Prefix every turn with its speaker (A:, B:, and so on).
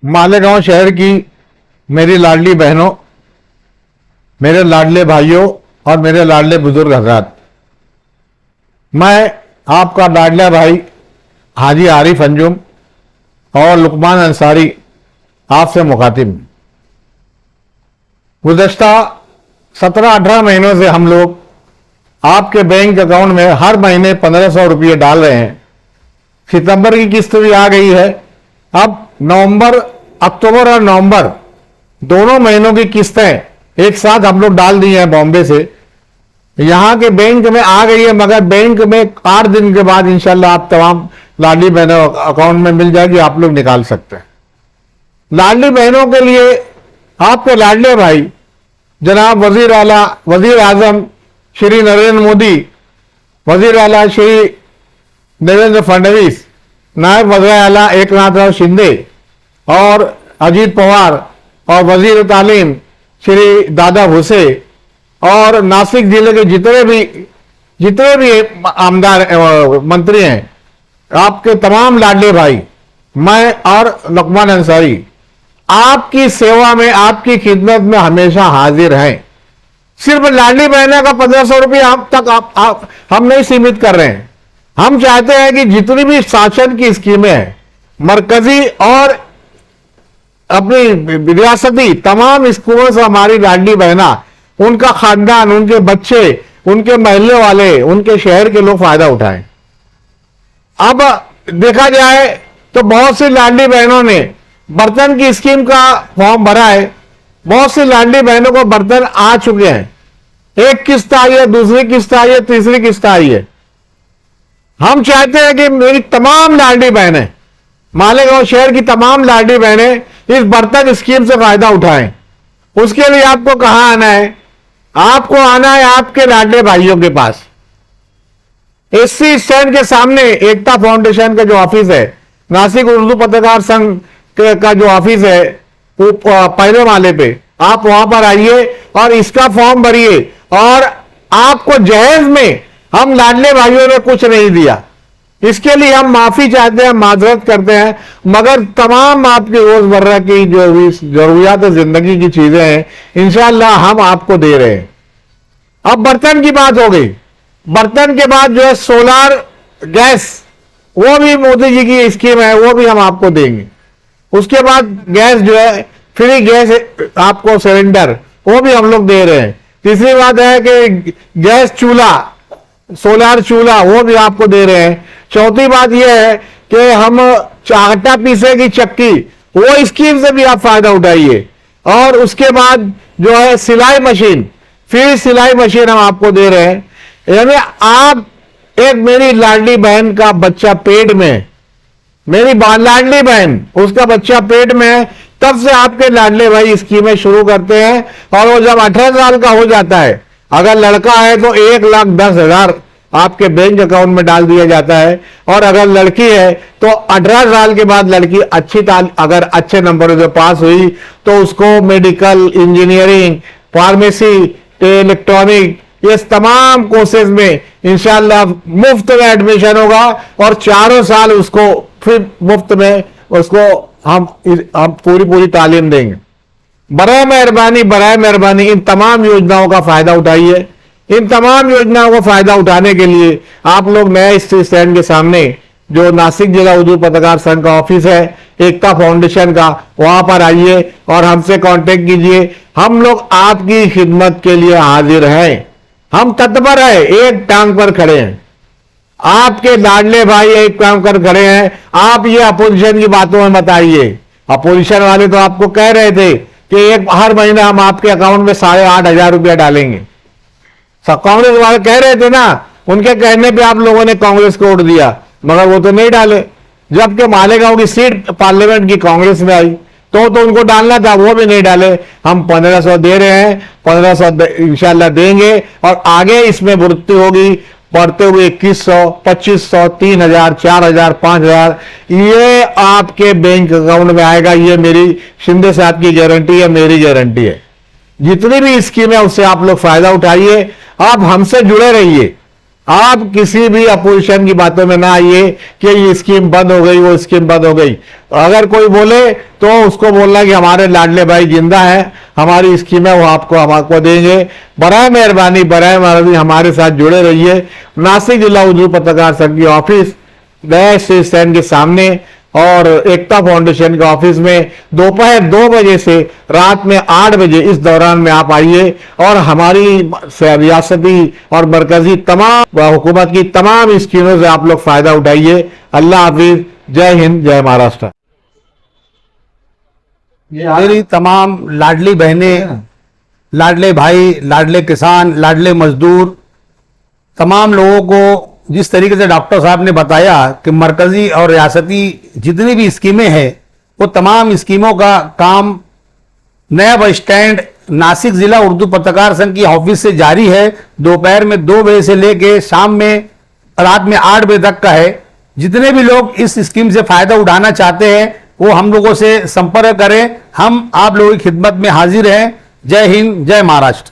A: मालेगांव शहर की मेरी लाडली बहनों, मेरे लाडले भाइयों और मेरे लाडले बुजुर्ग हजरात, मैं आपका लाडला भाई हाजी आरिफ अंजुम और लुकमान अंसारी आपसे मुखातिब। गुज़श्ता 17-18 महीनों से हम लोग आपके बैंक अकाउंट में हर महीने 1500 रुपये डाल रहे हैं। सितंबर की किस्त भी आ गई है। अब अक्टूबर और नवंबर दोनों महीनों की किस्तें एक साथ हम लोग डाल दी हैं बॉम्बे से। यहाँ के बैंक में आ गई है, मगर बैंक में 8 दिन के बाद इंशाल्लाह आप तमाम लाडली बहनों अकाउंट में मिल जाएगी, आप लोग निकाल सकते हैं। लाडली बहनों के लिए आपके लाडले भाई जनाब वजीर आजम श्री नरेंद्र मोदी, वजीर आला श्री देवेंद्र फडणवीस, नायब वज़ीर आला एकनाथ शिंदे और अजीत पवार और वजीर तालीम श्री दादा भुसे और नासिक जिले के जितने भी आमदार मंत्री हैं, आपके तमाम लाडले भाई, मैं और लुकमान अंसारी आपकी सेवा में, आपकी खिदमत में हमेशा हाजिर हैं। सिर्फ लाडली बहना का 1500 रुपये हम नहीं सीमित कर रहे हैं। हम चाहते हैं कि जितनी भी शासन की स्कीमें हैं, मरकजी और अपनी रियासती तमाम स्कूलों से हमारी लाडली बहना, उनका खानदान, उनके बच्चे, उनके महल्ले वाले, उनके शहर के लोग फायदा उठाएं। अब देखा जाए तो बहुत सी लाडली बहनों ने बर्तन की स्कीम का फॉर्म भरा है। बहुत सी लाडली बहनों को बर्तन आ चुके हैं। एक किस्त आई है, दूसरी किस्त आई है, तीसरी किस्त आई है। हम चाहते हैं कि मेरी तमाम लाडली बहनें, मालेगांव शहर की तमाम लाडली बहनें इस बर्तन स्कीम से फायदा उठाएं। उसके लिए आपको कहां आना है? आपको आना है आपके लाडले भाइयों के पास। एससी स्टैंड के सामने एकता फाउंडेशन का जो ऑफिस है, नासिक उर्दू पत्रकार संघ का जो ऑफिस है, वो पहले माले पे, आप वहां पर आइए और इसका फॉर्म भरिए। और आपको जहेज में हम लाडले भाइयों ने कुछ नहीं दिया, इसके लिए हम माफी चाहते हैं, माजरत करते हैं, मगर तमाम आपकी रोजमर्रा की जो भी जरूरियात जिंदगी की चीजें हैं, इंशाअल्लाह हम आपको दे रहे हैं। अब बर्तन की बात हो गई। बर्तन के बाद जो है सोलार गैस, वो भी मोदी जी की स्कीम है, वो भी हम आपको देंगे। उसके बाद गैस जो है, फ्री गैस आपको सिलेंडर, वो भी हम लोग दे रहे हैं। तीसरी बात है कि गैस चूल्हा, सोलार चूल्हा, वो भी आपको दे रहे हैं। चौथी बात यह है कि हम आटा पीसे की चक्की, वो स्कीम से भी आप फायदा उठाइए। और उसके बाद जो है सिलाई मशीन, फ्री सिलाई मशीन हम आपको दे रहे हैं। यानी आप एक मेरी लाडली बहन का बच्चा पेट में, मेरी लाडली बहन, उसका बच्चा पेट में है, तब से आपके लाडले भाई स्कीमें शुरू करते हैं। और वो जब 18 साल का हो जाता है, अगर लड़का है तो 1,10,000 आपके बैंक अकाउंट में डाल दिया जाता है। और अगर लड़की है तो 18 साल के बाद लड़की अगर अच्छे नंबरों से पास हुई तो उसको मेडिकल, इंजीनियरिंग, फार्मेसी, इलेक्ट्रॉनिक, ये तमाम कोर्सेज में इंशाअल्लाह मुफ्त में एडमिशन होगा। और 4 साल उसको फिर मुफ्त में उसको हम पूरी तालीम देंगे। बराए मेहरबानी इन तमाम योजनाओं का फायदा उठाइए। इन तमाम योजनाओं को फायदा उठाने के लिए आप लोग नए स्टैंड के सामने जो नासिक जिला उर्दू पत्रकार संघ का ऑफिस है, एकता फाउंडेशन का, वहां पर आइए और हमसे कांटेक्ट कीजिए। हम लोग आपकी खिदमत के लिए हाजिर हैं, हम तत्पर हैं, एक टांग पर खड़े हैं। आपके लाडले भाई एक टांग पर खड़े हैं। आप ये अपोजिशन की बातों में मत आइए। अपोजिशन वाले तो आपको कह रहे थे कि हर महीना हम आपके अकाउंट में 8,500 रुपया डालेंगे। कांग्रेस वाले कह रहे थे ना, उनके कहने पे आप लोगों ने कांग्रेस को वोट दिया, मगर वो तो नहीं डाले। जबकि मालेगांव की सीट पार्लियामेंट की कांग्रेस में आई तो उनको डालना था, वो भी नहीं डाले। हम 1500 दे रहे हैं, 1500 इंशाल्लाह देंगे। और आगे इसमें वृद्धि होगी, बढ़ते हुए 2100, 2500, 3000, 4000, 5000 ये आपके बैंक अकाउंट में आएगा। ये मेरी शिंदे साहब की गारंटी है, मेरी गारंटी है। जितनी भी स्कीम है उससे आप लोग फायदा उठाइए। आप हमसे जुड़े रहिए, आप किसी भी अपोजिशन की बातों में ना आइए कि ये स्कीम बंद हो गई, वो स्कीम बंद हो गई। अगर कोई बोले तो उसको बोलना कि हमारे लाडले भाई जिंदा है, हमारी स्कीम है वो आपको देंगे। बराए मेहरबानी, बराए मेहरबानी हमारे साथ जुड़े रहिए। नासिक जिला उर्दू पत्रकार संघ की ऑफिस नए स्टैंड के सामने और एकता फाउंडेशन के ऑफिस में दोपहर 2 बजे से रात में 8 बजे इस दौरान में आप आइए और हमारी रियासती और मरकजी तमाम हुकूमत की तमाम स्कीमों से आप लोग फायदा उठाइए। अल्लाह हाफिज, जय हिंद, जय महाराष्ट्र।
B: मेरी तमाम लाडली बहनें, लाडले भाई, लाडले किसान, लाडले मजदूर, तमाम लोगों को जिस तरीके से डॉक्टर साहब ने बताया कि मरकजी और रियासती जितनी भी स्कीमें हैं वो तमाम स्कीमों का काम नया बस स्टैंड नासिक जिला उर्दू पत्रकार संघ की ऑफिस से जारी है। दोपहर में 2 बजे से लेके शाम में रात में 8 बजे तक का है। जितने भी लोग इस स्कीम से फायदा उठाना चाहते हैं वो हम लोगों से संपर्क करें। हम आप लोगों की खिदमत में हाजिर हैं। जय हिंद, जय महाराष्ट्र।